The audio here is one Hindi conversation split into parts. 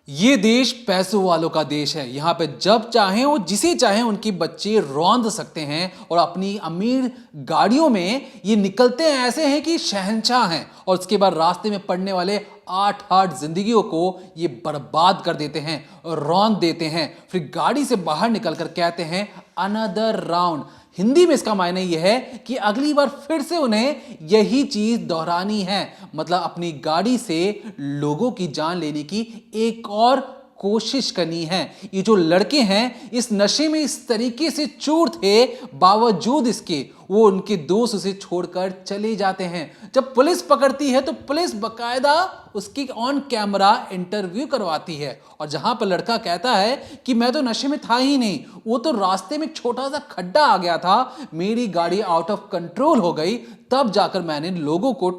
ये देश पैसों वालों का देश है। यहाँ पे जब चाहें वो जिसे चाहें उनकी बच्चे रौंद सकते हैं और अपनी अमीर गाड़ियों में ये निकलते हैं, ऐसे हैं कि शहंशाह हैं, और उसके बाद रास्ते में पड़ने वाले 8 जिंदगियों को ये बर्बाद कर देते हैं और रौंद देते हैं। फिर गाड़ी से बाहर निकलकर कहते हैं अनदर राउंड। हिंदी में इसका मायने यह है कि अगली बार फिर से उन्हें यही चीज दोहरानी है, मतलब अपनी गाड़ी से लोगों की जान लेने की एक और कोशिश करनी है। ये जो लड़के हैं इस नशे में इस तरीके से चूर थे, बावजूद इसके वो उनके दोस्त उसे छोड़कर चले जाते हैं। जब पुलिस पकड़ती है तो पुलिस बकायदा उसकी ऑन कैमरा इंटरव्यू करवाती है, और जहां पर लड़का कहता है कि मैं तो नशे में था ही नहीं, वो तो रास्ते में एक छोटा सा खड्डा आ गया था, मेरी गाड़ी आउट ऑफ कंट्रोल हो गई, तब जाकर मैंने लोगों को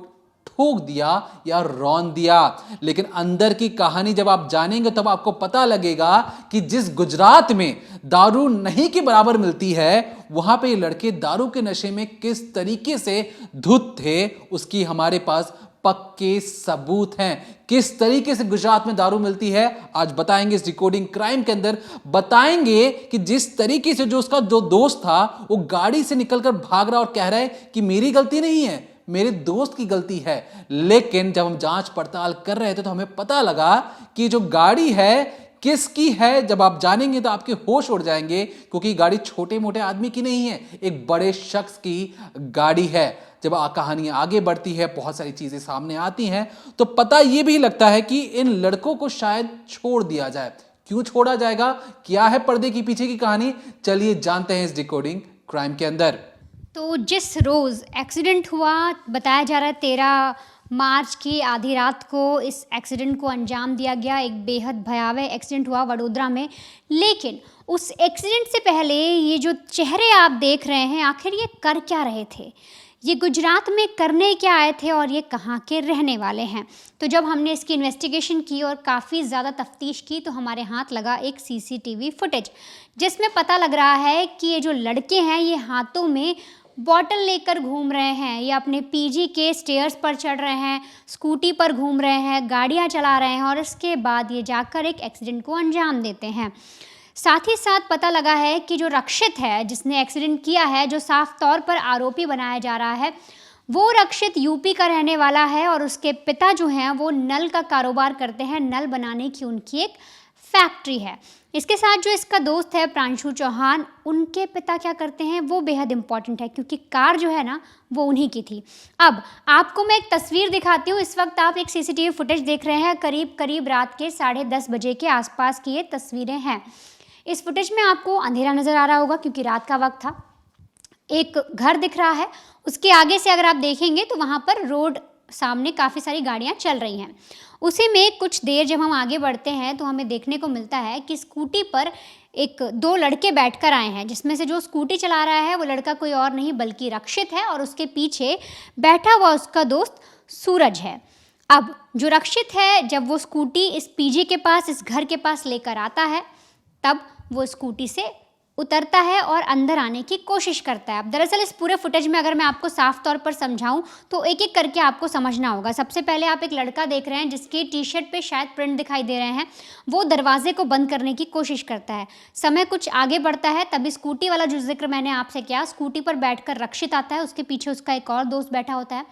ठोक दिया या रौंद दिया। लेकिन अंदर की कहानी जब आप जानेंगे तब आपको पता लगेगा कि जिस गुजरात में दारू नहीं के बराबर मिलती है, वहां पे ये लड़के दारू के नशे में किस तरीके से धुत थे, उसकी हमारे पास पक्के सबूत हैं। किस तरीके से गुजरात में दारू मिलती है आज बताएंगे इस डिकोडिंग क्राइम के अंदर। बताएंगे कि जिस तरीके से जो उसका जो दोस्त था वो गाड़ी से निकलकर भाग रहा और कह रहा है कि मेरी गलती नहीं है, मेरे दोस्त की गलती है। लेकिन जब हम जांच पड़ताल कर रहे थे तो हमें पता लगा कि जो गाड़ी है किसकी है। जब आप जानेंगे तो आपके होश उड़ जाएंगे, क्योंकि गाड़ी छोटे मोटे आदमी की नहीं है, एक बड़े शख्स की गाड़ी है। जब कहानी आगे बढ़ती है, बहुत सारी चीजें सामने आती हैं, तो पता यह भी लगता है कि इन लड़कों को शायद छोड़ दिया जाए। क्यों छोड़ा जाएगा, क्या है पर्दे के पीछे की कहानी, चलिए जानते हैं इस डिकोडिंग क्राइम के अंदर। तो जिस रोज़ एक्सीडेंट हुआ, बताया जा रहा है 13 मार्च की आधी रात को इस एक्सीडेंट को अंजाम दिया गया। एक बेहद भयावह एक्सीडेंट हुआ वडोदरा में। लेकिन उस एक्सीडेंट से पहले ये जो चेहरे आप देख रहे हैं, आखिर ये कर क्या रहे थे, ये गुजरात में करने क्या आए थे और ये कहाँ के रहने वाले हैं। तो जब हमने इसकी इन्वेस्टिगेशन की और काफ़ी ज़्यादा तफ्तीश की तो हमारे हाथ लगा एक सीसीटीवी फुटेज, जिसमें पता लग रहा है कि ये जो लड़के हैं ये हाथों में बॉटल लेकर घूम रहे हैं, या अपने पीजी के स्टेयर्स पर चढ़ रहे हैं, स्कूटी पर घूम रहे हैं, गाड़ियां चला रहे हैं, और इसके बाद ये जाकर एक एक्सीडेंट को अंजाम देते हैं। साथ ही साथ पता लगा है कि जो रक्षित है जिसने एक्सीडेंट किया है, जो साफ तौर पर आरोपी बनाया जा रहा है, वो रक्षित यूपी का रहने वाला है, और उसके पिता जो हैं वो नल का कारोबार करते हैं। नल बनाने की उनकी एक फैक्ट्री है। इसके साथ जो इसका दोस्त है प्रांशु चौहान, उनके पिता क्या करते हैं वो बेहद इंपॉर्टेंट है, क्योंकि कार जो है ना वो उन्हीं की थी। अब आपको मैं एक तस्वीर दिखाती हूँ। इस वक्त आप एक सीसीटीवी फुटेज देख रहे हैं। करीब करीब रात के 10:30 बजे के आसपास की ये तस्वीरें हैं। इस फुटेज में आपको अंधेरा नज़र आ रहा होगा क्योंकि रात का वक्त था। एक घर दिख रहा है, उसके आगे से अगर आप देखेंगे तो वहाँ पर रोड सामने काफ़ी सारी गाड़ियाँ चल रही हैं। उसी में कुछ देर जब हम आगे बढ़ते हैं तो हमें देखने को मिलता है कि स्कूटी पर दो लड़के बैठकर आए हैं, जिसमें से जो स्कूटी चला रहा है वो लड़का कोई और नहीं बल्कि रक्षित है, और उसके पीछे बैठा हुआ उसका दोस्त सूरज है। अब जो रक्षित है जब वो स्कूटी इस पीजी के पास, इस घर के पास लेकर आता है, तब वो स्कूटी से उतरता है और अंदर आने की कोशिश करता है। अब दरअसल इस पूरे फुटेज में अगर मैं आपको साफ तौर पर समझाऊं तो एक एक करके आपको समझना होगा। सबसे पहले आप एक लड़का देख रहे हैं जिसके टी शर्ट पे शायद प्रिंट दिखाई दे रहे हैं। वो दरवाजे को बंद करने की कोशिश करता है। समय कुछ आगे बढ़ता है, तभी स्कूटी वाला जो जिक्र मैंने आपसे किया, स्कूटी पर बैठकर रक्षित आता है, उसके पीछे उसका एक और दोस्त बैठा होता है।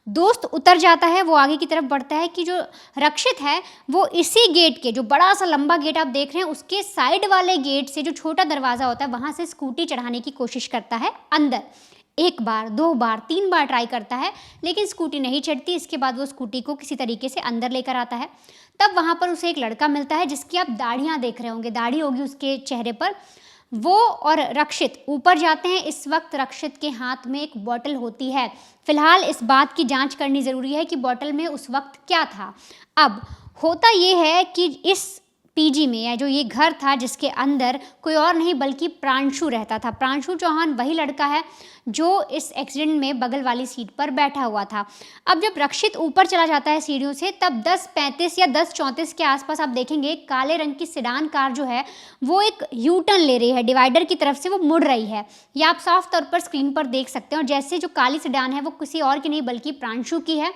दोस्त उतर जाता है, वो आगे की तरफ बढ़ता है कि जो रक्षित है वो इसी गेट के, जो बड़ा सा लंबा गेट आप देख रहे हैं, उसके साइड वाले गेट से जो छोटा दरवाज़ा होता है वहाँ से स्कूटी चढ़ाने की कोशिश करता है अंदर। 1 बार 2 बार 3 बार ट्राई करता है, लेकिन स्कूटी नहीं चढ़ती। इसके बाद वो स्कूटी को किसी तरीके से अंदर लेकर आता है। तब वहाँ पर उसे एक लड़का मिलता है जिसकी आप दाढ़ियाँ देख रहे होंगे, दाढ़ी होगी उसके चेहरे पर। वो और रक्षित ऊपर जाते हैं। इस वक्त रक्षित के हाथ में एक बॉटल होती है। फिलहाल इस बात की जांच करनी ज़रूरी है कि बॉटल में उस वक्त क्या था। अब होता ये है कि इस पीजी में, या जो ये घर था जिसके अंदर कोई और नहीं बल्कि प्रांशु रहता था। प्रांशु चौहान वही लड़का है जो इस एक्सीडेंट में बगल वाली सीट पर बैठा हुआ था। अब जब रक्षित ऊपर चला जाता है सीढ़ियों से, तब 10:35 या 10:34 के आसपास आप देखेंगे काले रंग की सेडान कार जो है वो एक यू टर्न ले रही है, डिवाइडर की तरफ से वो मुड़ रही है। ये आप साफ तौर पर स्क्रीन पर देख सकते हैं। और जैसे जो काली सेडान है वो किसी और की नहीं बल्कि प्रांशु की है,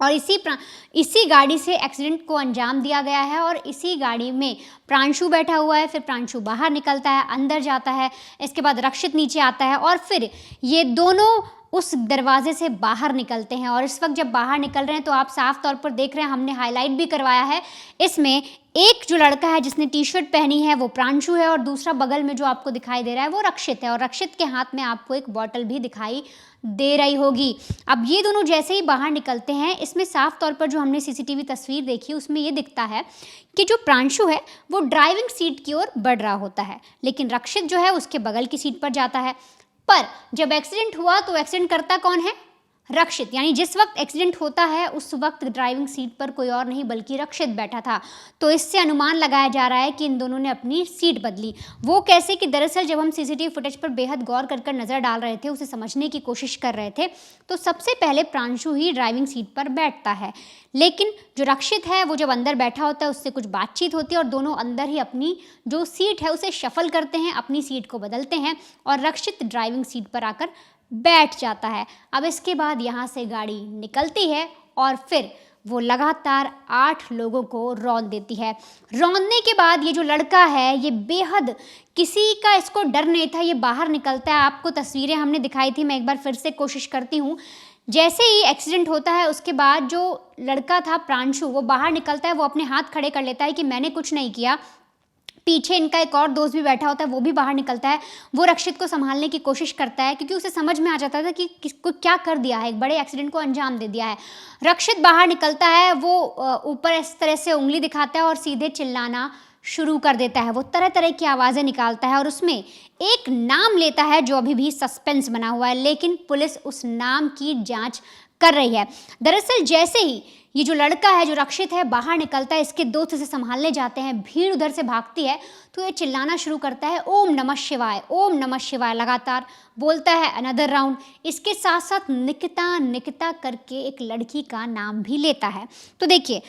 और इसी गाड़ी से एक्सीडेंट को अंजाम दिया गया है। और इसी गाड़ी में प्रांशु बैठा हुआ है, फिर प्रांशु बाहर निकलता है, अंदर जाता है, इसके बाद रक्षित नीचे आता है और फिर ये दोनों उस दरवाजे से बाहर निकलते हैं। और इस वक्त जब बाहर निकल रहे हैं तो आप साफ तौर पर देख रहे हैं, हमने हाईलाइट भी करवाया है, इसमें एक जो लड़का है जिसने टी शर्ट पहनी है वो प्रांशु है और दूसरा बगल में जो आपको दिखाई दे रहा है वो रक्षित है। और रक्षित के हाथ में आपको एक बॉटल भी दिखाई दे रही होगी। अब ये दोनों जैसे ही बाहर निकलते हैं, इसमें साफ तौर पर जो हमने सीसीटीवी तस्वीर देखी उसमें ये दिखता है कि जो प्रांशु है वो ड्राइविंग सीट की ओर बढ़ रहा होता है, लेकिन रक्षित जो है उसके बगल की सीट पर जाता है। पर जब एक्सीडेंट हुआ तो एक्सीडेंट करता कौन है? रक्षित। यानी जिस वक्त एक्सीडेंट होता है उस वक्त ड्राइविंग सीट पर कोई और नहीं बल्कि रक्षित बैठा था। तो इससे अनुमान लगाया जा रहा है कि इन दोनों ने अपनी सीट बदली। वो कैसे कि दरअसल जब हम सीसीटीवी फुटेज पर बेहद गौर कर नज़र डाल रहे थे, उसे समझने की कोशिश कर रहे थे, तो सबसे पहले प्रांशु ही ड्राइविंग सीट पर बैठता है, लेकिन जो रक्षित है वो जब अंदर बैठा होता है उससे कुछ बातचीत होती है और दोनों अंदर ही अपनी जो सीट है उसे शफल करते हैं, अपनी सीट को बदलते हैं और रक्षित ड्राइविंग सीट पर आकर बैठ जाता है। अब इसके बाद यहाँ से गाड़ी निकलती है और फिर वो लगातार 8 लोगों को रौंद देती है। रौंदने के बाद ये जो लड़का है ये बेहद, किसी का इसको डर नहीं था, ये बाहर निकलता है। आपको तस्वीरें हमने दिखाई थी, मैं एक बार फिर से कोशिश करती हूँ। जैसे ही एक्सीडेंट होता है उसके बाद जो लड़का था प्रांशु वो बाहर निकलता है, वो अपने हाथ खड़े कर लेता है कि मैंने कुछ नहीं किया। पीछे इनका एक और दोस्त भी बैठा होता है, वो भी बाहर निकलता है, वो रक्षित को संभालने की कोशिश करता है क्योंकि उसे समझ में आ जाता था कि किसको क्या कर दिया है, एक बड़े एक्सीडेंट को अंजाम दे दिया है। रक्षित बाहर निकलता है, वो ऊपर इस तरह से उंगली दिखाता है और सीधे चिल्लाना शुरू कर देता है। वो तरह तरह की आवाज़ें निकालता है और उसमें एक नाम लेता है जो अभी भी सस्पेंस बना हुआ है, लेकिन पुलिस उस नाम की जाँच कर रही है। दरअसल जैसे ही ये जो लड़का है जो रक्षित है बाहर निकलता है, इसके दोस्त इसे संभालने जाते हैं, भीड़ उधर से भागती है तो ये चिल्लाना शुरू करता है ओम नमः शिवाय, ओम नमः शिवाय, लगातार बोलता है अनदर राउंड। इसके साथ साथ निकिता निकिता करके एक लड़की का नाम भी लेता है। तो देखिए,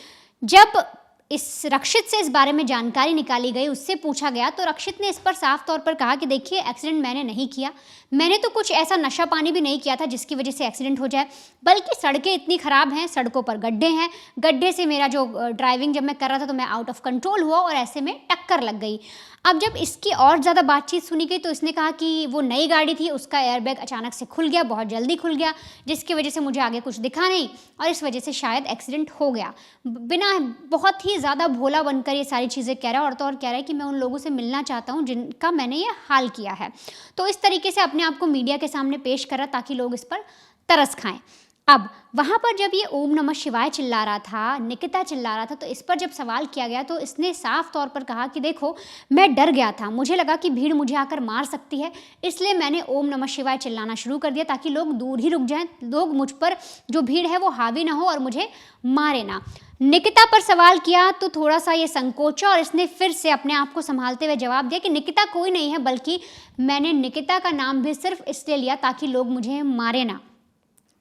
जब इस रक्षित से इस बारे में जानकारी निकाली गई, उससे पूछा गया तो रक्षित ने इस पर साफ तौर पर कहा कि देखिए एक्सीडेंट मैंने नहीं किया, मैंने तो कुछ ऐसा नशा पानी भी नहीं किया था जिसकी वजह से एक्सीडेंट हो जाए, बल्कि सड़कें इतनी ख़राब हैं, सड़कों पर गड्ढे हैं, गड्ढे से मेरा जो ड्राइविंग जब मैं कर रहा था तो मैं आउट ऑफ कंट्रोल हुआ और ऐसे में टक्कर लग गई। अब जब इसकी और ज़्यादा बातचीत सुनी गई तो इसने कहा कि वो नई गाड़ी थी, उसका एयरबैग अचानक से खुल गया, बहुत जल्दी खुल गया, जिसकी वजह से मुझे आगे कुछ दिखा नहीं और इस वजह से शायद एक्सीडेंट हो गया। बिना, बहुत ही ज़्यादा भोला बनकर ये सारी चीज़ें कह रहा है और तो और कह रहा है कि मैं उन लोगों से मिलना चाहता हूँ जिनका मैंने ये हाल किया है। तो इस तरीके से अपने आप को मीडिया के सामने पेश करा ताकि लोग इस पर तरस खाएं। अब वहाँ पर जब ये ओम नमः शिवाय चिल्ला रहा था, निकिता चिल्ला रहा था, तो इस पर जब सवाल किया गया तो इसने साफ तौर पर कहा कि देखो मैं डर गया था, मुझे लगा कि भीड़ मुझे आकर मार सकती है, इसलिए मैंने ओम नमः शिवाय चिल्लाना शुरू कर दिया ताकि लोग दूर ही रुक जाएं, लोग मुझ पर, जो भीड़ है वो हावी ना हो और मुझे मारे ना। निकिता पर सवाल किया तो थोड़ा सा ये संकोचा और इसने फिर से अपने आप को संभालते हुए जवाब दिया कि निकिता कोई नहीं है, बल्कि मैंने निकिता का नाम भी सिर्फ इसलिए लिया ताकि लोग मुझे मारे ना।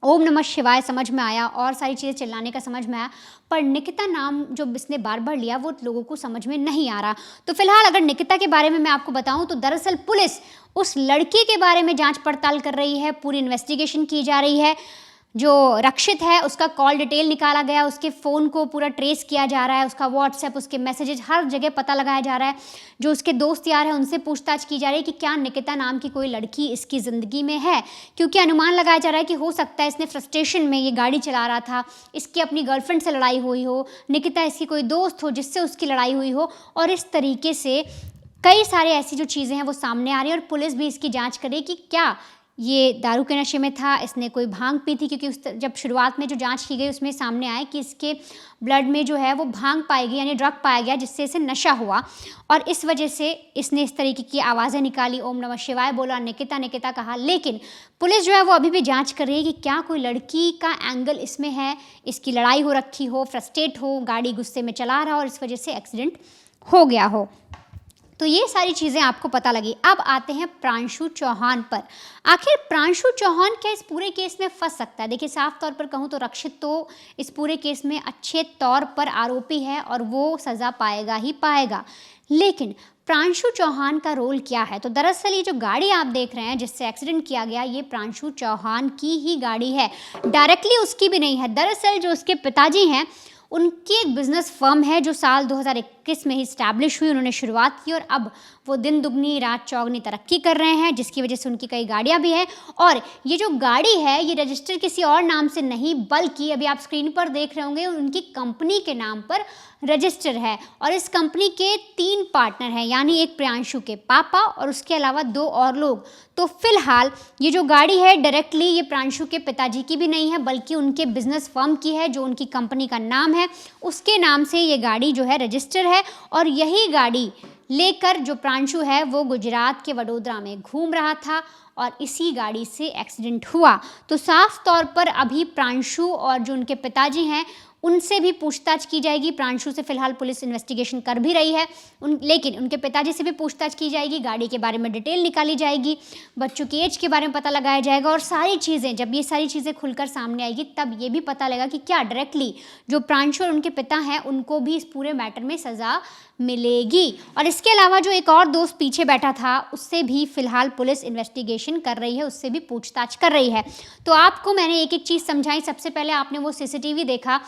ओम नमः शिवाय समझ में आया और सारी चीज़ें चिल्लाने का समझ में आया, पर निकिता नाम जो इसने बार बार लिया वो लोगों को समझ में नहीं आ रहा। तो फिलहाल अगर निकिता के बारे में मैं आपको बताऊं तो दरअसल पुलिस उस लड़के के बारे में जांच पड़ताल कर रही है, पूरी इन्वेस्टिगेशन की जा रही है। जो रक्षित है उसका कॉल डिटेल निकाला गया, उसके फ़ोन को पूरा ट्रेस किया जा रहा है, उसका व्हाट्सएप, उसके मैसेजेस, हर जगह पता लगाया जा रहा है। जो उसके दोस्त यार हैं उनसे पूछताछ की जा रही है कि क्या निकिता नाम की कोई लड़की इसकी ज़िंदगी में है, क्योंकि अनुमान लगाया जा रहा है कि हो सकता है इसने फ्रस्ट्रेशन में ये गाड़ी चला रहा था, इसकी अपनी गर्लफ्रेंड से लड़ाई हुई हो, निकिता इसकी कोई दोस्त हो जिससे उसकी लड़ाई हुई हो, और इस तरीके से कई सारे ऐसी जो चीज़ें हैं वो सामने आ रही हैं और पुलिस भी इसकी जाँच करे कि क्या ये दारू के नशे में था, इसने कोई भांग पी थी, क्योंकि जब शुरुआत में जो जांच की गई उसमें सामने आया कि इसके ब्लड में जो है वो भांग पाई गई, यानी ड्रग पाया गया जिससे इसे नशा हुआ और इस वजह से इसने इस तरीके की आवाज़ें निकाली, ओम नमः शिवाय बोला, निकिता निकिता कहा। लेकिन पुलिस जो है वो अभी भी जांच कर रही है कि क्या कोई लड़की का एंगल इसमें है, इसकी लड़ाई हो रखी हो, फ्रस्ट्रेट हो, गाड़ी गुस्से में चला रहा और इस वजह से एक्सीडेंट हो गया हो। तो ये सारी चीज़ें आपको पता लगी। अब आते हैं प्रांशु चौहान पर। आखिर प्रांशु चौहान क्या इस पूरे केस में फंस सकता है? देखिए, साफ तौर पर कहूँ तो रक्षित तो इस पूरे केस में अच्छे तौर पर आरोपी है और वो सज़ा पाएगा ही पाएगा, लेकिन प्रांशु चौहान का रोल क्या है? तो दरअसल ये जो गाड़ी आप देख रहे हैं जिससे एक्सीडेंट किया गया, ये प्रांशु चौहान की ही गाड़ी है, डायरेक्टली उसकी भी नहीं है। दरअसल जो उसके पिताजी हैं, उनकी एक बिजनेस फर्म है जो साल 2021 में ही इस्टेब्लिश हुई, उन्होंने शुरुआत की और अब वो दिन दुगनी रात चौगनी तरक्की कर रहे हैं, जिसकी वजह से उनकी कई गाड़ियां भी हैं। और ये जो गाड़ी है ये रजिस्टर किसी और नाम से नहीं, बल्कि अभी आप स्क्रीन पर देख रहे होंगे उनकी कंपनी के नाम पर रजिस्टर है। और इस कंपनी के 3 पार्टनर हैं, यानी एक प्रियांशु के पापा और उसके अलावा 2 और लोग। तो फिलहाल ये जो गाड़ी है डायरेक्टली ये प्रांशु के पिताजी की भी नहीं है, बल्कि उनके बिजनेस फर्म की है, जो उनकी कंपनी का नाम है उसके नाम से ये गाड़ी जो है रजिस्टर है। और यही गाड़ी लेकर जो प्रांशु है वो गुजरात के वडोदरा में घूम रहा था और इसी गाड़ी से एक्सीडेंट हुआ। तो साफ तौर पर अभी प्रांशु और जो उनके पिताजी हैं उनसे भी पूछताछ की जाएगी। प्रांशु से फिलहाल पुलिस इन्वेस्टिगेशन कर भी रही है, लेकिन उनके पिताजी से भी पूछताछ की जाएगी, गाड़ी के बारे में डिटेल निकाली जाएगी, बच्चों की एज के बारे में पता लगाया जाएगा। और सारी चीज़ें, जब ये सारी चीज़ें खुलकर सामने आएगी तब ये भी पता लगेगा कि क्या डायरेक्टली जो प्रांशु और उनके पिता हैं उनको भी इस पूरे मैटर में सज़ा मिलेगी। और इसके अलावा जो एक और दोस्त पीछे बैठा था उससे भी फिलहाल पुलिस इन्वेस्टिगेशन कर रही है, उससे भी पूछताछ कर रही है। तो आपको मैंने एक एक चीज़ समझाई। सबसे पहले आपने वो सीसीटीवी देखा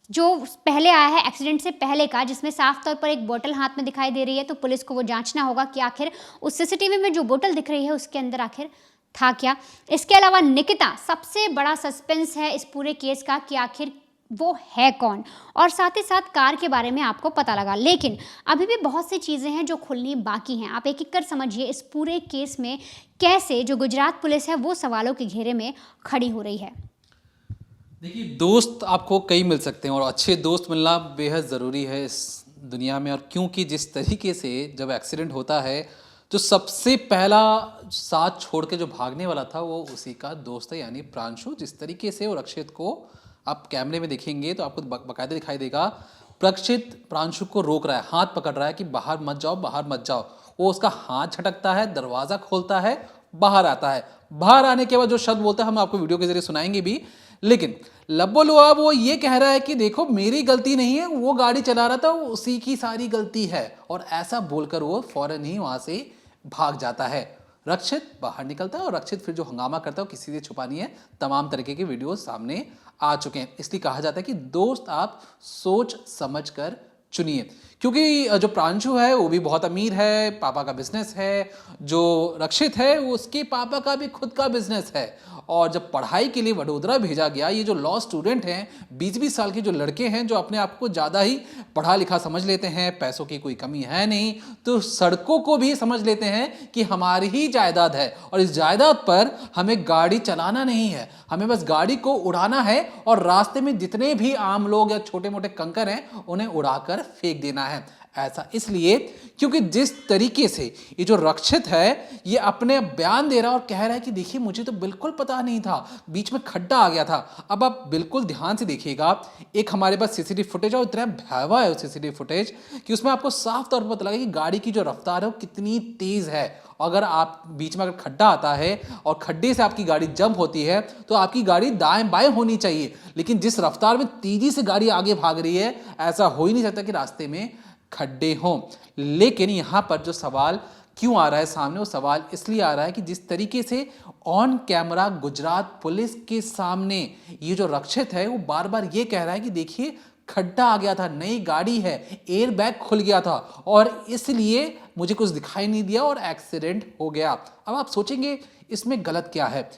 जो पहले आया है एक्सीडेंट से पहले का, जिसमें साफ तौर पर एक बोतल हाथ में दिखाई दे रही है। तो पुलिस को वो जांचना होगा कि आखिर उस सीसीटीवी में जो बोतल दिख रही है उसके अंदर आखिर था क्या। इसके अलावा निकिता सबसे बड़ा सस्पेंस है इस पूरे केस का कि आखिर वो है कौन, और साथ ही साथ कार के बारे में आपको पता लगा। लेकिन अभी भी बहुत सी चीज़ें हैं जो खुलनी बाकी हैं। आप एक एक कर समझिए इस पूरे केस में कैसे जो गुजरात पुलिस है वो सवालों के घेरे में खड़ी हो रही है। देखिए, दोस्त आपको कई मिल सकते हैं और अच्छे दोस्त मिलना बेहद ज़रूरी है इस दुनिया में। और क्योंकि जिस तरीके से जब एक्सीडेंट होता है जो सबसे पहला साथ छोड़ के जो भागने वाला था वो उसी का दोस्त है, यानी प्रांशु। जिस तरीके से और रक्षित को आप कैमरे में देखेंगे तो आपको बाकायदा दिखाई देगा, रक्षित प्रांशु को रोक रहा है, हाथ पकड़ रहा है कि बाहर मत जाओ, बाहर मत जाओ। वो उसका हाथ झटकता है, दरवाज़ा खोलता है, बाहर आता है। बाहर आने के बाद जो शब्द बोलता है हम आपको वीडियो के जरिए सुनाएंगे भी, लेकिन लब्बो लुआब वो ये कह रहा है कि देखो मेरी गलती नहीं है, वो गाड़ी चला रहा था, वो उसी की सारी गलती है। और ऐसा बोलकर वो फौरन ही वहाँ से भाग जाता है। रक्षित बाहर निकलता है और रक्षित फिर जो हंगामा करता है वो किसी से छुपा नहीं है, तमाम तरीके के वीडियो सामने आ चुके हैं। इसलिए कहा जाता है कि दोस्त आप सोच समझ कर चुनिए, क्योंकि जो प्रांशु है वो भी बहुत अमीर है, पापा का बिजनेस है। जो रक्षित है उसके पापा का भी खुद का बिजनेस है। और जब पढ़ाई के लिए वडोदरा भेजा गया, ये जो लॉ स्टूडेंट हैं, 20-20 साल के जो लड़के हैं जो अपने आप को ज़्यादा ही पढ़ा लिखा समझ लेते हैं, पैसों की कोई कमी है नहीं, तो सड़कों को भी समझ लेते हैं कि हमारी ही जायदाद है और इस जायदाद पर हमें गाड़ी चलाना नहीं है, हमें बस गाड़ी को उड़ाना है और रास्ते में जितने भी आम लोग या छोटे मोटे कंकर हैं उन्हें उड़ाकर फेंक देना है। ऐसा इसलिए क्योंकि जिस तरीके से ये जो रक्षित है ये अपने बयान दे रहा और कह रहा है कि देखिए मुझे तो बिल्कुल पता नहीं था, बीच में खड्डा आ गया था। अब आप बिल्कुल ध्यान से देखिएगा, एक हमारे पास सीसीटीवी फुटेज है और इतना भयावह है सीसीटीवी फुटेज कि उसमें आपको साफ तौर पर पता लगा कि गाड़ी की जो रफ्तार है वो कितनी तेज है। अगर आप बीच में अगर खड्डा आता है और खड्डे से आपकी गाड़ी जंप होती है तो आपकी गाड़ी दाएं बाएं होनी चाहिए, लेकिन जिस रफ्तार में तेजी से गाड़ी आगे भाग रही है ऐसा हो ही नहीं सकता कि रास्ते में खड्डे हों। लेकिन यहां पर जो सवाल क्यों आ रहा है सामने, वो सवाल इसलिए आ रहा है कि जिस तरीके से ऑन कैमरा गुजरात पुलिस के सामने ये जो रक्षित है वो बार बार ये कह रहा है कि देखिए खड्डा आ गया था, नई गाड़ी है, एयर बैग खुल गया था और इसलिए मुझे कुछ दिखाई नहीं दिया और एक्सीडेंट हो गया। अब आप सोचेंगे इसमें गलत क्या है।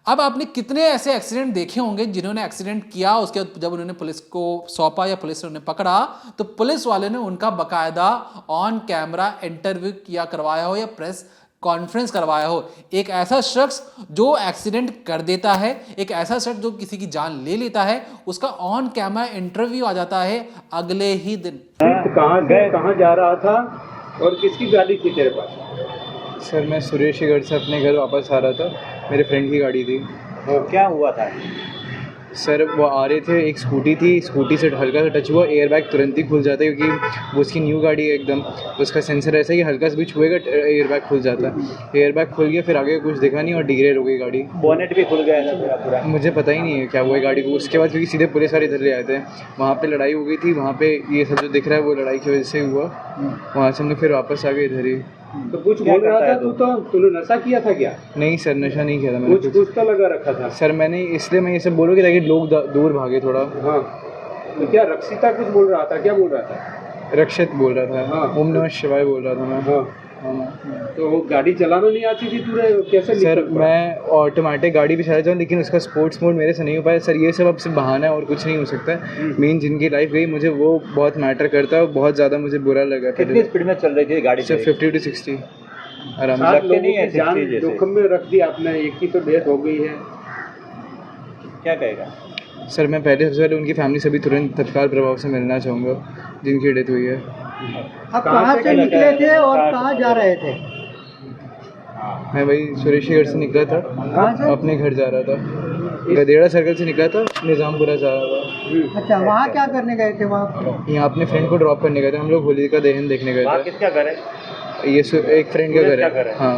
अब आपने कितने ऐसे एक्सीडेंट देखे होंगे जिन्होंने एक्सीडेंट किया, उसके बाद जब उन्होंने पुलिस को सौंपा या पुलिस ने उन्हें पकड़ा तो पुलिस वाले ने उनका बाकायदा ऑन कैमरा इंटरव्यू किया करवाया हो या प्रेस कॉन्फ्रेंस करवाया हो। एक ऐसा शख्स जो एक्सीडेंट कर देता है, एक ऐसा शख्स जो किसी की जान ले लेता है, उसका ऑन कैमरा इंटरव्यू आ जाता है अगले ही दिन। कहाँ गए, कहाँ जा रहा था और किसकी गाड़ी थी तेरे पास? सर मैं सुरेश गढ़ से अपने घर वापस आ रहा था, मेरे फ्रेंड की गाड़ी थी। और क्या हुआ था? सर वो आ रहे थे, एक स्कूटी थी, स्कूटी से हल्का सा टच हुआ, एयरबैग तुरंत ही खुल जाता है क्योंकि वो उसकी न्यू गाड़ी है एकदम, उसका सेंसर ऐसा है कि हल्का सा भी छुएगा एयरबैग खुल जाता है। एयरबैग खुल गया, फिर आगे कुछ दिखा नहीं और डिग्रेड हो गई गाड़ी। बोनेट भी खुल गया था पूरा। मुझे पता ही नहीं है क्या हुआ है गाड़ी को। उसके बाद क्योंकि सीधे पुलिस वाले इधर ले आए थे, वहाँ पे लड़ाई हो गई थी, वहाँ पे ये सब जो दिख रहा है वो लड़ाई की वजह से हुआ। वहाँ से हम लोग फिर वापस आ गए इधर ही। तो कुछ बोल रहा था तू, तो तूने नशा किया था क्या? नहीं सर, नशा नहीं किया था मैंने कुछ तो लगा रखा था। सर मैंने, इसलिए मैं ये सब बोलूँ कि ताकि लोग दूर भागे थोड़ा। हाँ, तो क्या रक्षिता कुछ बोल रहा था? क्या बोल रहा था? रक्षित बोल रहा था। हाँ। ओम नमः शिवाय बोल रहा था मैं। हाँ। तो वो गाड़ी चलाना नहीं आती थी तुझे? कैसे सर निकल पड़ा? मैं ऑटोमेटिक गाड़ी भी चला जाऊँ, लेकिन उसका स्पोर्ट्स मोड मेरे से नहीं हो पाया सर। ये सब अब सिर्फ बहाना है और कुछ नहीं हो सकता है। मेन जिनकी लाइफ गई, मुझे वो बहुत मैटर करता है, बहुत ज़्यादा मुझे बुरा लगा। कितनी स्पीड में चल रही थी गाड़ी? सर 50 to 60 आराम से। 7 लोगों नहीं है की जान 60 जैसे। जोखिम में रख दी आपने, एक की तो डेथ हो गई है। क्या कहेगा? सर मैं सबसे पहले उनकी फैमिली से भी तुरंत तत्काल प्रभाव से मिलना चाहूँगा जिनकी डेथ हुई है। आप कहाँ से निकले थे और कहाँ जा रहे थे? मैं वही सुरेशीगढ़ से निकला था, कहाँ से? अपने घर जा रहा था। गदेड़ा सर्कल से निकला था, निज़ामपुरा जा रहा था। अच्छा, वहाँ क्या करने गए थे? वहाँ यहाँ अपने फ्रेंड को ड्रॉप करने गए थे हम लोग, होलिका दहन देखने गए वहाँ थे। किसका घर है? ये एक फ्रेंड का घर है। हाँ।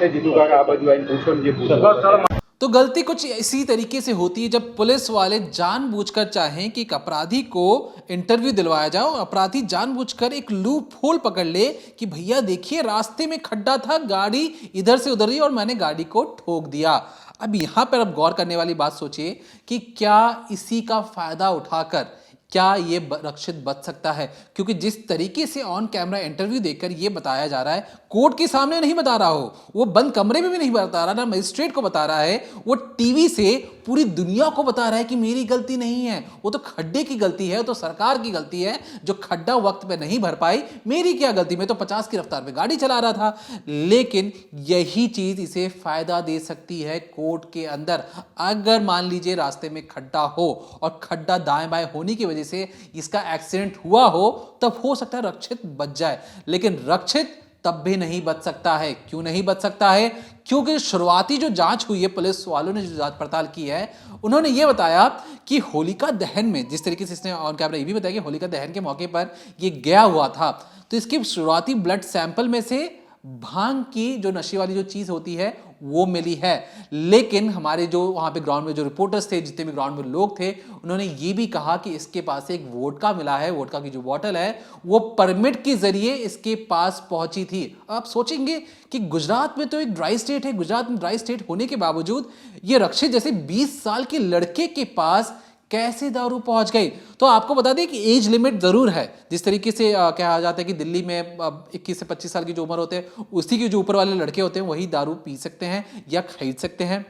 जीतू का आप पूछो, मुझे पूछो। तो गलती कुछ इसी तरीके से होती है जब पुलिस वाले जानबूझकर चाहें कि एक अपराधी को इंटरव्यू दिलवाया जाए और अपराधी जानबूझकर एक लूप होल पकड़ ले कि भैया देखिए रास्ते में खड्डा था, गाड़ी इधर से उधर ही और मैंने गाड़ी को ठोक दिया। अब यहाँ पर अब गौर करने वाली बात सोचिए कि क्या इसी का फायदा उठाकर क्या ये रक्षित बच सकता है? क्योंकि जिस तरीके से ऑन कैमरा इंटरव्यू देकर ये बताया जा रहा है, कोर्ट के सामने नहीं बता रहा हो, वो बंद कमरे में भी नहीं बता रहा, ना मजिस्ट्रेट को बता रहा है, वो टीवी से पूरी दुनिया को बता रहा है कि मेरी गलती नहीं है, वो तो खड्डे की गलती है, तो सरकार की गलती है जो खड्डा वक्त पे नहीं भर पाई, मेरी क्या गलती, मैं तो 50 की रफ्तार पे गाड़ी चला रहा था। लेकिन यही चीज इसे फायदा दे सकती है कोर्ट के अंदर। अगर मान लीजिए रास्ते में खड्डा हो और खड्डा दाएं बाएं होने की वजह से इसका एक्सीडेंट हुआ हो, तब हो सकता है रक्षित बच जाए, लेकिन रक्षित तब भी नहीं बच सकता है। क्यों नहीं बच सकता है? क्योंकि शुरुआती जो जांच हुई है, पुलिस वालों ने जो जांच पड़ताल की है, उन्होंने ये बताया कि होलिका दहन में, जिस तरीके से इसने ऑन कैमरा ये भी बताया कि होलिका दहन के मौके पर ये गया हुआ था, तो इसके शुरुआती ब्लड सैंपल में से भांग की जो नशे वाली जो चीज होती है वो मिली है। लेकिन हमारे जो वहां पे ग्राउंड में जो रिपोर्टर्स थे, जितने भी ग्राउंड में लोग थे, उन्होंने ये भी कहा कि इसके पास एक वोडका मिला है, वोडका की जो बॉटल है वो परमिट के जरिए इसके पास पहुंची थी। आप सोचेंगे कि गुजरात में तो एक ड्राई स्टेट है, गुजरात में ड्राई स्टेट होने के बावजूद ये रक्षित जैसे 20 साल के लड़के के पास कैसे दारू पहुंच गई? तो आपको बता दें कि एज लिमिट जरूर है। जिस तरीके से कहा जाता है कि दिल्ली में 21 से 25 साल की जो उम्र होते हैं, उसी के जो ऊपर वाले लड़के होते हैं वही दारू पी सकते हैं या खरीद सकते हैं।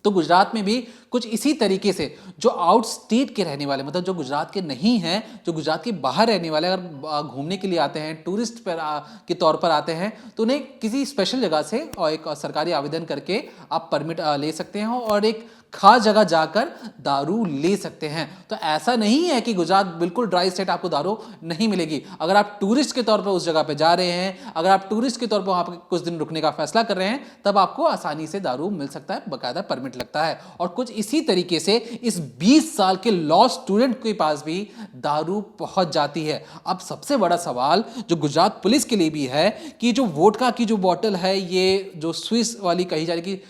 तो गुजरात में भी कुछ इसी तरीके से जो आउट स्टेट के रहने वाले, मतलब जो गुजरात के नहीं हैं, जो गुजरात के बाहर रहने वाले अगर घूमने के लिए आते हैं, टूरिस्ट पर के तौर पर आते हैं, तो उन्हें किसी स्पेशल जगह से और एक सरकारी आवेदन करके आप परमिट ले सकते हैं और एक खास जगह जाकर दारू ले सकते हैं। तो ऐसा नहीं है कि गुजरात बिल्कुल ड्राई स्टेट, आपको दारू नहीं मिलेगी। अगर आप टूरिस्ट के तौर पर उस जगह पे जा रहे हैं, अगर आप टूरिस्ट के तौर पर वहां पर कुछ दिन रुकने का फैसला कर रहे हैं, तब आपको आसानी से दारू मिल सकता है, बाकायदा परमिट लगता है। और कुछ इसी तरीके से इस 20 साल के लॉ स्टूडेंट के पास भी दारू पहुंच जाती है। अब सबसे बड़ा सवाल जो गुजरात पुलिस के लिए भी है कि जो वोडका की जो बॉटल है, ये जो स्विस वाली कही जा रही कि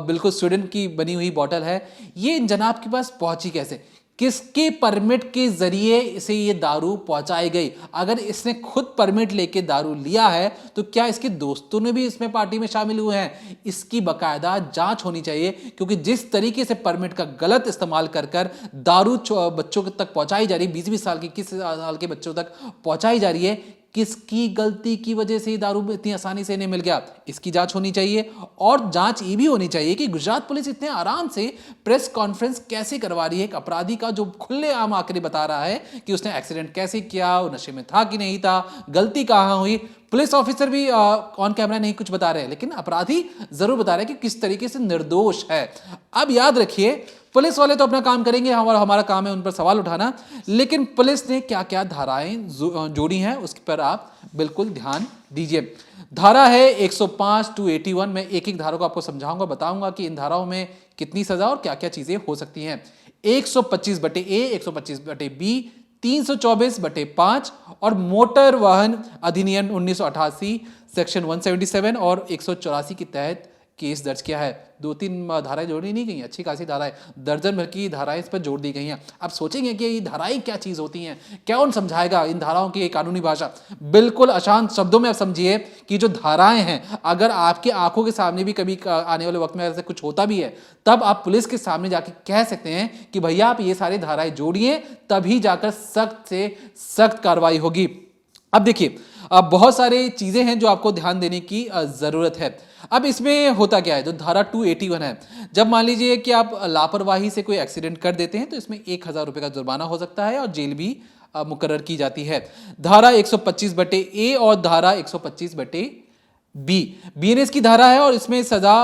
बिल्कुल स्वीडन की बनी हुई बॉटल है, ये इन जनाब के पास पहुंची कैसे? किसके परमिट के जरिए इसे ये दारू पहुंचाई गई? अगर इसने खुद परमिट लेके दारू लिया है तो क्या इसके दोस्तों ने भी इसमें पार्टी में शामिल हुए हैं? इसकी बकायदा जांच होनी चाहिए, क्योंकि जिस तरीके से परमिट का गलत इस्तेमाल कर दारू बच्चों तक पहुंचाई जा रही है, 20-20 साल की, 21 साल के बच्चों तक पहुंचाई जा रही है, किसकी गलती की वजह से दारू इतनी आसानी से नहीं मिल गया? इसकी जांच होनी चाहिए। और जांच ये भी होनी चाहिए कि गुजरात पुलिस इतने आराम से प्रेस कॉन्फ्रेंस कैसे करवा रही है एक अपराधी का जो खुलेआम आकर बता रहा है कि उसने एक्सीडेंट कैसे किया, वो नशे में था कि नहीं था, गलती कहां हुई। पुलिस ऑफिसर भी ऑन कैमरा नहीं कुछ बता रहे हैं, लेकिन अपराधी जरूर बता रहे हैं कि किस तरीके से निर्दोष है। अब याद रखिए, पुलिस वाले तो अपना काम करेंगे, हमारा काम है उन पर सवाल उठाना, लेकिन पुलिस ने क्या क्या धाराएं जोड़ी हैं उस पर आप बिल्कुल ध्यान दीजिए। धारा है 105 to 81। मैं एक एक धारा को आपको समझाऊंगा, बताऊंगा कि इन धाराओं में कितनी सजा और क्या क्या चीजें हो सकती हैं। 125/A, 125/B, 324/5 और मोटर वाहन अधिनियम 1988 सेक्शन 177 और 184 के तहत केस दर्ज किया है। 2-3 धाराएं जोड़ी नहीं गई, अच्छी खासी धाराएं, दर्जन भर की धाराएं इस पर जोड़ दी गई हैं। आप सोचेंगे कि ये धाराएं क्या चीज होती हैं, कौन समझाएगा इन धाराओं की कानूनी भाषा। बिल्कुल आसान शब्दों में आप समझिए कि जो धाराएं हैं, अगर आपके आंखों के सामने भी कभी आने वाले वक्त में ऐसा कुछ होता भी है, तब आप पुलिस के सामने जाके कह सकते हैं कि भैया आप ये सारी धाराएं जोड़िए, तभी जाकर सख्त से सख्त कार्रवाई होगी। अब देखिए, अब बहुत सारी चीजें हैं जो आपको ध्यान देने की जरूरत है। अब इसमें होता क्या है, जो धारा 281 है, जब मान लीजिए कि आप लापरवाही से कोई एक्सीडेंट कर देते हैं तो इसमें 1000 रुपए का जुर्माना हो सकता है और जेल भी मुकर्रर की जाती है। धारा 125/A और धारा 125/B BNS की धारा है और इसमें सजा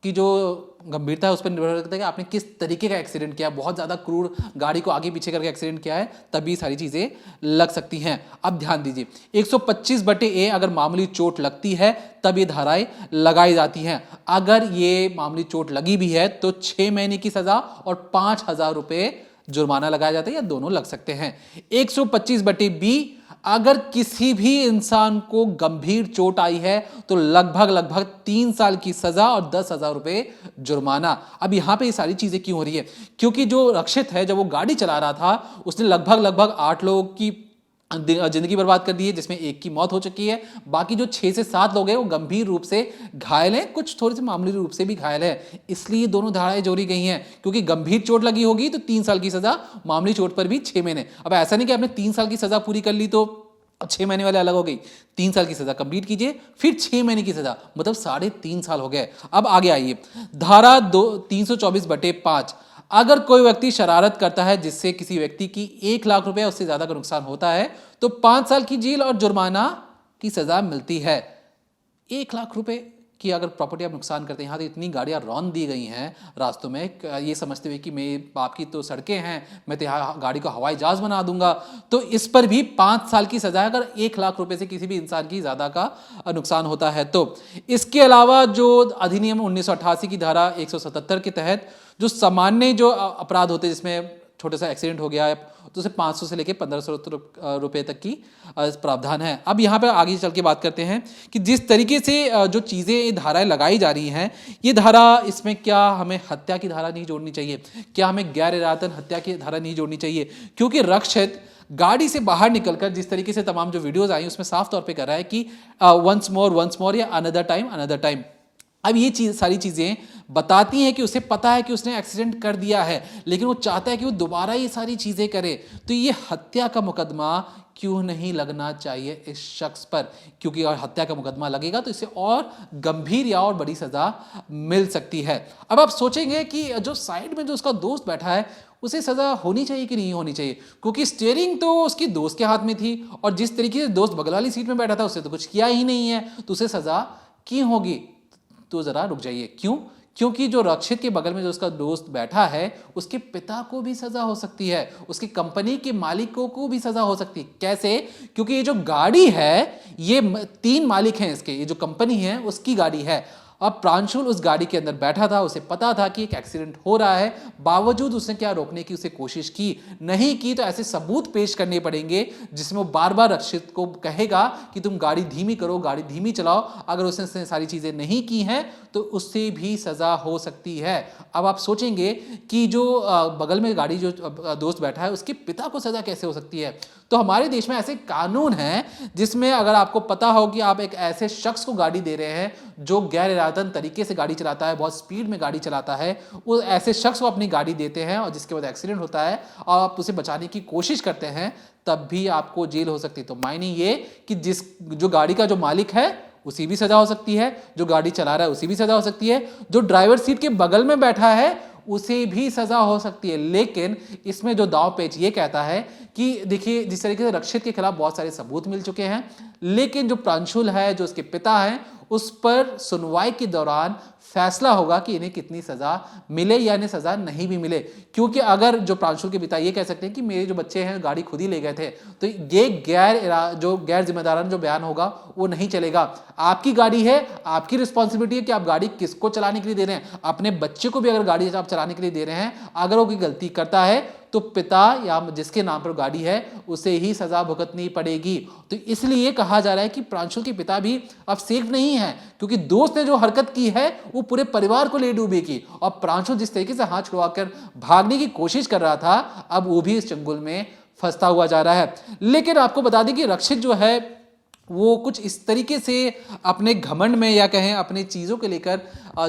की जो गंभीरता है उस पर निर्भर करता है कि आपने किस तरीके का एक्सीडेंट किया। बहुत ज़्यादा क्रूर गाड़ी को आगे पीछे करके एक्सीडेंट किया है, तभी सारी चीज़ें लग सकती हैं। अब ध्यान दीजिए, 125/A अगर मामूली चोट लगती है तब ये धाराएं लगाई जाती हैं। अगर ये मामूली चोट लगी भी है तो 6 महीने की सजा और 5000 रुपये जुर्माना लगाया जाता है, या दोनों लग सकते हैं। 125/B अगर किसी भी इंसान को गंभीर चोट आई है तो लगभग 3 साल की सजा और 10,000 रुपए जुर्माना। अब यहां पे ये सारी चीजें क्यों हो रही है? क्योंकि जो रक्षित है, जब वो गाड़ी चला रहा था, उसने लगभग 8 लोगों की जिंदगी बर्बाद कर दी है, जिसमें एक की मौत हो चुकी है। बाकी जो 6 से 7 लोग हैं वो गंभीर रूप से घायल हैं, कुछ थोड़े से मामूली रूप से भी घायल है। इसलिए दोनों धाराएं जोड़ी गई हैं, क्योंकि गंभीर चोट लगी होगी तो 3 साल की सजा, मामूली चोट पर भी 6 महीने। अब ऐसा नहीं कि आपने 3 साल की सजा पूरी कर ली तो 6 महीने वाले अलग हो गई। 3 साल की सजा कंप्लीट कीजिए, फिर 6 महीने की सजा, मतलब 3.5 साल हो गए। अब आगे आइए, धारा 324/5 अगर कोई व्यक्ति शरारत करता है जिससे किसी व्यक्ति की 1 लाख रुपए उससे ज्यादा का नुकसान होता है तो 5 साल की जेल और जुर्माना की सजा मिलती है। 1 लाख रुपए की अगर प्रॉपर्टी आप नुकसान करते हैं, यहाँ तो इतनी गाड़ियां रौंद दी गई हैं रास्तों में, ये समझते हुए कि मेरे बाप की तो सड़कें हैं, मैं तो यहाँ गाड़ी को हवाई जहाज बना दूंगा, तो इस पर भी 5 साल की सजा है अगर 1 लाख रुपए से किसी भी इंसान की ज्यादा का नुकसान होता है तो। इसके अलावा जो अधिनियम 1988 की धारा 177 के तहत जो सामान्य जो अपराध होते हैं, जिसमें छोटा सा एक्सीडेंट हो गया है, तो उसे 500 से लेकर 1500 रुपए तक की प्रावधान है। अब यहाँ पर आगे चल के बात करते हैं कि जिस तरीके से जो चीज़ें धाराएं लगाई जा रही हैं, ये धारा, इसमें क्या हमें हत्या की धारा नहीं जोड़नी चाहिए? क्या हमें गैर इरादतन हत्या की धारा नहीं जोड़नी चाहिए? क्योंकि रक्षित गाड़ी से बाहर निकलकर जिस तरीके से तमाम जो वीडियोज आई उसमें साफ तौर पर कर रहा है कि वंस मोर या अनदर टाइम। अब ये सारी चीजें बताती हैं कि उसे पता है कि उसने एक्सीडेंट कर दिया है, लेकिन वो चाहता है कि वो दोबारा ये सारी चीजें करे। तो ये हत्या का मुकदमा क्यों नहीं लगना चाहिए इस शख्स पर? क्योंकि अगर हत्या का मुकदमा लगेगा तो इसे और गंभीर या और बड़ी सजा मिल सकती है। अब आप सोचेंगे कि जो साइड में जो उसका दोस्त बैठा है उसे सजा होनी चाहिए कि नहीं होनी चाहिए, क्योंकि स्टीयरिंग तो उसकी दोस्त के हाथ में थी और जिस तरीके से दोस्त बगल वाली सीट में बैठा था उससे तो कुछ किया ही नहीं है, तो उसे सजा क्यों होगी? तो जरा रुक जाइए, क्यों? क्योंकि जो रक्षित के बगल में जो उसका दोस्त बैठा है उसके पिता को भी सजा हो सकती है, उसकी कंपनी के मालिकों को भी सजा हो सकती है। कैसे? क्योंकि ये जो गाड़ी है, ये 3 मालिक हैं इसके, ये जो कंपनी है उसकी गाड़ी है। अब प्रांशुल उस गाड़ी के अंदर बैठा था, उसे पता था कि एक एक्सीडेंट हो रहा है, बावजूद उसने क्या रोकने की उसे कोशिश की नहीं की, तो ऐसे सबूत पेश करने पड़ेंगे जिसमें वो बार बार रक्षित को कहेगा कि तुम गाड़ी धीमी करो, गाड़ी धीमी चलाओ। अगर उसने सारी चीजें नहीं की हैं तो उससे भी सजा हो सकती है। अब आप सोचेंगे कि जो बगल में गाड़ी जो दोस्त बैठा है उसके पिता को सजा कैसे हो सकती है? तो हमारे देश में ऐसे कानून हैं जिसमें अगर आपको पता हो कि आप एक ऐसे शख्स को गाड़ी दे रहे हैं जो गैर इरादतन तरीके से गाड़ी चलाता है, बहुत स्पीड में गाड़ी चलाता है, वो ऐसे शख्स को अपनी गाड़ी देते हैं और जिसके बाद एक्सीडेंट होता है और आप उसे बचाने की कोशिश करते हैं, तब भी आपको जेल हो सकती है। तो मायने ये कि जो गाड़ी का जो मालिक है उसी भी सजा हो सकती है, जो गाड़ी चला रहा है उसी भी सजा हो सकती है, जो ड्राइवर सीट के बगल में बैठा है उसे भी सजा हो सकती है। लेकिन इसमें जो दांव पेच ये कहता है कि देखिए, जिस तरीके से रक्षित के खिलाफ बहुत सारे सबूत मिल चुके हैं, लेकिन जो प्रांशुल है, जो उसके पिता हैं, उस पर सुनवाई के दौरान फैसला होगा कि इन्हें कितनी सजा मिले या इन्हें सजा नहीं भी मिले। क्योंकि अगर जो प्रांशुल के पिता ये कह सकते हैं कि मेरे जो बच्चे हैं गाड़ी खुद ही ले गए थे, तो ये गैर जिम्मेदाराना जो बयान होगा वो नहीं चलेगा। आपकी गाड़ी है, आपकी रिस्पॉन्सिबिलिटी है कि आप गाड़ी किसको चलाने के लिए दे रहे हैं। अपने बच्चे को भी अगर गाड़ी आप चलाने के लिए दे रहे हैं, अगर वो कोई गलती करता है तो पिता या जिसके नाम पर गाड़ी है उसे ही सजा भुगतनी पड़ेगी। तो इसलिए कहा जा रहा है कि प्रांशुल के पिता भी अब सेफ नहीं है, क्योंकि दोस्त ने जो हरकत की है वो पूरे परिवार को ले डूबेगी। और प्रांशुल जिस तरीके से हाथ छुड़वाकर भागने की कोशिश कर रहा था, अब वो भी इस चंगुल में फंसता हुआ जा रहा है। लेकिन आपको बता दें कि रक्षित जो है वो कुछ इस तरीके से अपने घमंड में या कहें अपने चीज़ों को लेकर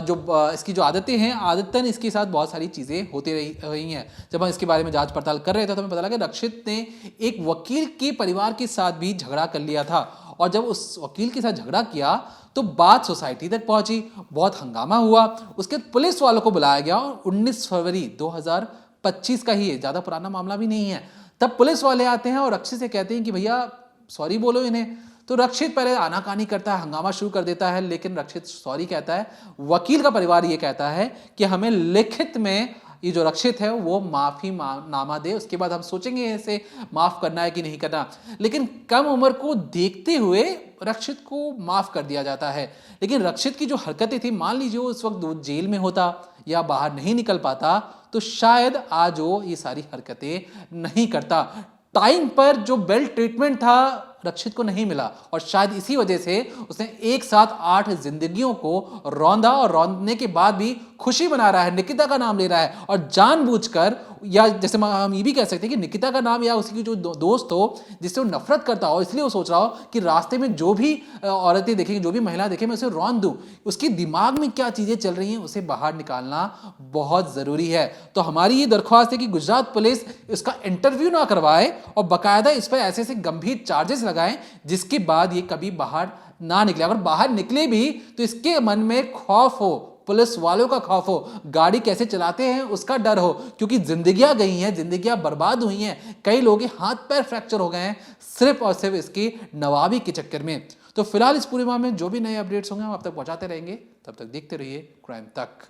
जो इसकी जो आदतें हैं, आदतन इसके साथ बहुत सारी चीज़ें होती रही हैं। जब हम इसके बारे में जांच पड़ताल कर रहे थे तो हमें पता लगा रक्षित ने एक वकील के परिवार के साथ भी झगड़ा कर लिया था। और जब उस वकील के साथ झगड़ा किया तो बात सोसाइटी तक पहुंची, बहुत हंगामा हुआ। उसके बाद पुलिस वालों को बुलाया गया और 19 फरवरी 2025 का ही है, ज़्यादा पुराना मामला भी नहीं है। तब पुलिस वाले आते हैं और रक्षित से कहते हैं कि भैया सॉरी बोलो इन्हें। तो रक्षित पहले आनाकानी करता है, हंगामा शुरू कर देता है, लेकिन रक्षित सॉरी कहता है। वकील का परिवार ये कहता है कि हमें लिखित में ये जो रक्षित है वो माफी नामा दे, उसके बाद हम सोचेंगे इसे माफ करना है कि नहीं करना। लेकिन कम उम्र को देखते हुए रक्षित को माफ कर दिया जाता है। लेकिन रक्षित की जो हरकतें थी, मान लीजिए उस वक्त वो जेल में होता या बाहर नहीं निकल पाता तो शायद आज वो ये सारी हरकतें नहीं करता। टाइम पर जो वेल ट्रीटमेंट था रक्षित को नहीं मिला और शायद इसी वजह से उसने एक साथ 8 जिंदगियों को रौंदा और रौंदने के बाद भी खुशी मना रहा है, निकिता का नाम ले रहा है और जानबूझकर, या जैसे हम ये भी कह सकते हैं कि निकिता का नाम या उसकी जो दोस्त हो जिससे वो नफरत करता हो, इसलिए वो सोच रहा हो कि रास्ते में जो भी औरतें देखेंगी, जो भी महिला देखे, मैं उसे रौंद दूं। उसकी दिमाग में क्या चीजें चल रही हैं उसे बाहर निकालना बहुत जरूरी है। तो हमारी ये दरख्वास्त है कि गुजरात पुलिस इसका इंटरव्यू ना करवाए और बाकायदा इस पर ऐसे गंभीर चार्जेस लगाएं जिसके बाद ये कभी बाहर ना निकले। अगर बाहर निकले भी तो इसके मन में खौफ हो, पुलिस वालों का खौफ हो, गाड़ी कैसे चलाते हैं उसका डर हो, क्योंकि जिंदगियां गई हैं, जिंदगियां बर्बाद हुई हैं, कई लोगों के हाथ पैर फ्रैक्चर हो गए हैं सिर्फ और सिर्फ इसकी नवाबी के चक्कर में। तो फिलहाल इस पूरे मामले में जो भी नए अपडेट्स होंगे हम आप तक पहुंचाते रहेंगे। तब तक देखते रहिए क्राइम तक।